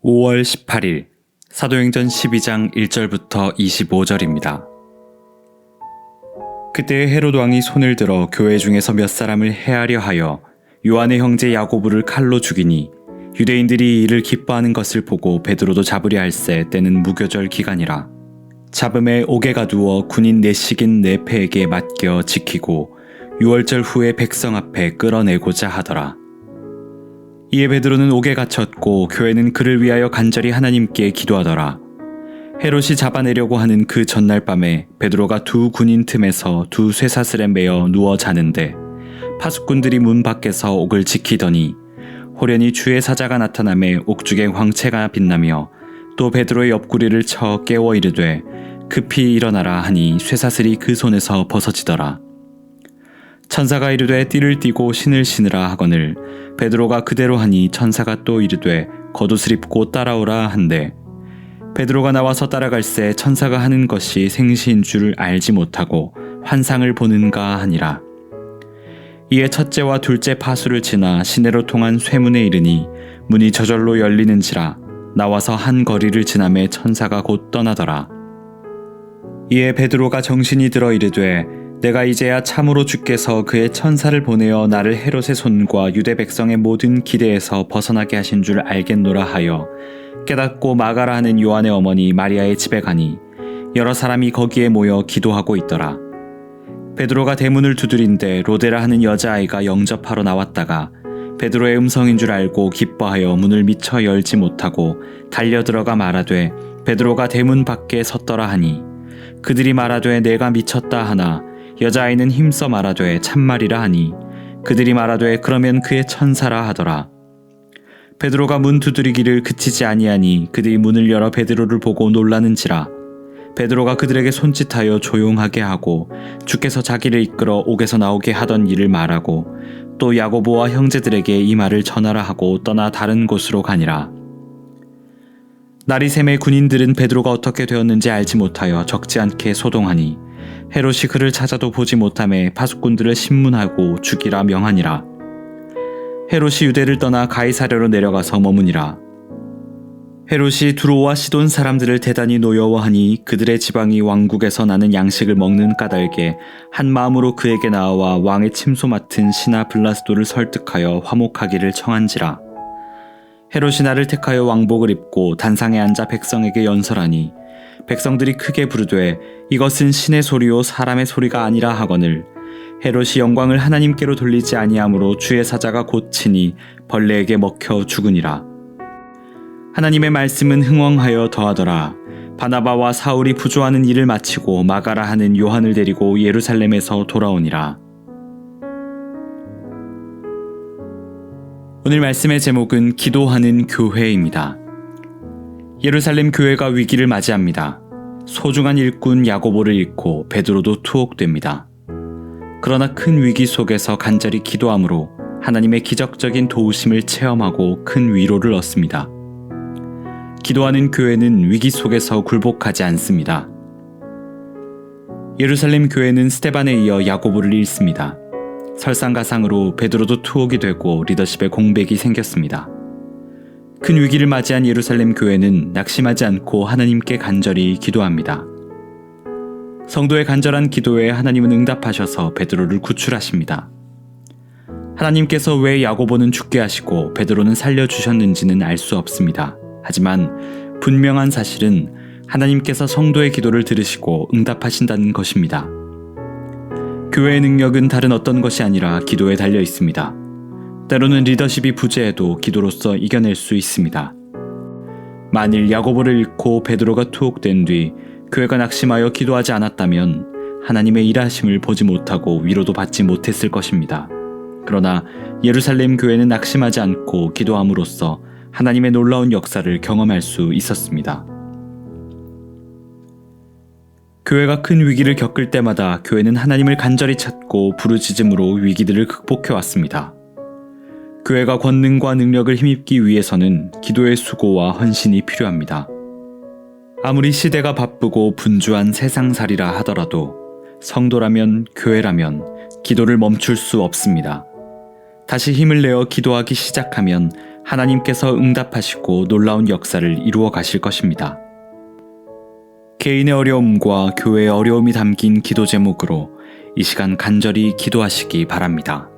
5월 18일 사도행전 12장 1절부터 25절입니다. 그때 헤롯 왕이 손을 들어 교회 중에서 몇 사람을 해하려 하여 요한의 형제 야고보를 칼로 죽이니 유대인들이 이를 기뻐하는 것을 보고 베드로도 잡으려 할세 때는 무교절 기간이라. 잡음에 옥에 두어 군인 내식인 네페에게 맡겨 지키고 6월절 후에 백성 앞에 끌어내고자 하더라. 이에 베드로는 옥에 갇혔고 교회는 그를 위하여 간절히 하나님께 기도하더라. 헤롯이 잡아내려고 하는 그 전날 밤에 베드로가 두 군인 틈에서 두 쇠사슬에 매어 누워 자는데 파수꾼들이 문 밖에서 옥을 지키더니 호련히 주의 사자가 나타나매 옥중에 광채가 빛나며 또 베드로의 옆구리를 쳐 깨워 이르되 급히 일어나라 하니 쇠사슬이 그 손에서 벗어지더라. 천사가 이르되 띠를 띠고 신을 신으라 하거늘 베드로가 그대로 하니 천사가 또 이르되 겉옷을 입고 따라오라 한대 베드로가 나와서 따라갈새 천사가 하는 것이 생시인 줄 알지 못하고 환상을 보는가 하니라. 이에 첫째와 둘째 파수를 지나 시내로 통한 쇠문에 이르니 문이 저절로 열리는지라. 나와서 한 거리를 지나매 천사가 곧 떠나더라. 이에 베드로가 정신이 들어 이르되 내가 이제야 참으로 주께서 그의 천사를 보내어 나를 헤롯의 손과 유대 백성의 모든 기대에서 벗어나게 하신 줄 알겠노라 하여 깨닫고 마가라 하는 요한의 어머니 마리아의 집에 가니 여러 사람이 거기에 모여 기도하고 있더라. 베드로가 대문을 두드린데 로데라 하는 여자아이가 영접하러 나왔다가 베드로의 음성인 줄 알고 기뻐하여 문을 미처 열지 못하고 달려들어가 말하되 베드로가 대문 밖에 섰더라 하니 그들이 말하되 내가 미쳤다 하나 여자아이는 힘써 말하되 참말이라 하니 그들이 말하되 그러면 그의 천사라 하더라. 베드로가 문 두드리기를 그치지 아니하니 그들이 문을 열어 베드로를 보고 놀라는지라. 베드로가 그들에게 손짓하여 조용하게 하고 주께서 자기를 이끌어 옥에서 나오게 하던 일을 말하고 또 야고보와 형제들에게 이 말을 전하라 하고 떠나 다른 곳으로 가니라. 날이 새매 군인들은 베드로가 어떻게 되었는지 알지 못하여 적지 않게 소동하니 헤롯이 그를 찾아도 보지 못하매 파수꾼들을 신문하고 죽이라 명하니라. 헤롯이 유대를 떠나 가이사랴로 내려가서 머무니라. 헤롯이 두로와 시돈 사람들을 대단히 노여워하니 그들의 지방이 왕국에서 나는 양식을 먹는 까닭에 한 마음으로 그에게 나와 왕의 침소 맡은 신하 블라스도를 설득하여 화목하기를 청한지라. 헤롯이 나를 택하여 왕복을 입고 단상에 앉아 백성에게 연설하니 백성들이 크게 부르되 이것은 신의 소리요 사람의 소리가 아니라 하거늘 헤롯이 영광을 하나님께로 돌리지 아니하므로 주의 사자가 곧 치니 벌레에게 먹혀 죽으니라. 하나님의 말씀은 흥왕하여 더하더라. 바나바와 사울이 부조하는 일을 마치고 마가라 하는 요한을 데리고 예루살렘에서 돌아오니라. 오늘 말씀의 제목은 기도하는 교회입니다. 예루살렘 교회가 위기를 맞이합니다. 소중한 일꾼 야고보를 잃고 베드로도 투옥됩니다. 그러나 큰 위기 속에서 간절히 기도함으로 하나님의 기적적인 도우심을 체험하고 큰 위로를 얻습니다. 기도하는 교회는 위기 속에서 굴복하지 않습니다. 예루살렘 교회는 스데반에 이어 야고보를 잃습니다. 설상가상으로 베드로도 투옥이 되고 리더십에 공백이 생겼습니다. 큰 위기를 맞이한 예루살렘 교회는 낙심하지 않고 하나님께 간절히 기도합니다. 성도의 간절한 기도에 하나님은 응답하셔서 베드로를 구출하십니다. 하나님께서 왜 야고보는 죽게 하시고 베드로는 살려주셨는지는 알 수 없습니다. 하지만 분명한 사실은 하나님께서 성도의 기도를 들으시고 응답하신다는 것입니다. 교회의 능력은 다른 어떤 것이 아니라 기도에 달려 있습니다. 때로는 리더십이 부재해도 기도로서 이겨낼 수 있습니다. 만일 야고보를 잃고 베드로가 투옥된 뒤 교회가 낙심하여 기도하지 않았다면 하나님의 일하심을 보지 못하고 위로도 받지 못했을 것입니다. 그러나 예루살렘 교회는 낙심하지 않고 기도함으로써 하나님의 놀라운 역사를 경험할 수 있었습니다. 교회가 큰 위기를 겪을 때마다 교회는 하나님을 간절히 찾고 부르짖음으로 위기들을 극복해 왔습니다. 교회가 권능과 능력을 힘입기 위해서는 기도의 수고와 헌신이 필요합니다. 아무리 시대가 바쁘고 분주한 세상살이라 하더라도 성도라면 교회라면 기도를 멈출 수 없습니다. 다시 힘을 내어 기도하기 시작하면 하나님께서 응답하시고 놀라운 역사를 이루어 가실 것입니다. 개인의 어려움과 교회의 어려움이 담긴 기도 제목으로 이 시간 간절히 기도하시기 바랍니다.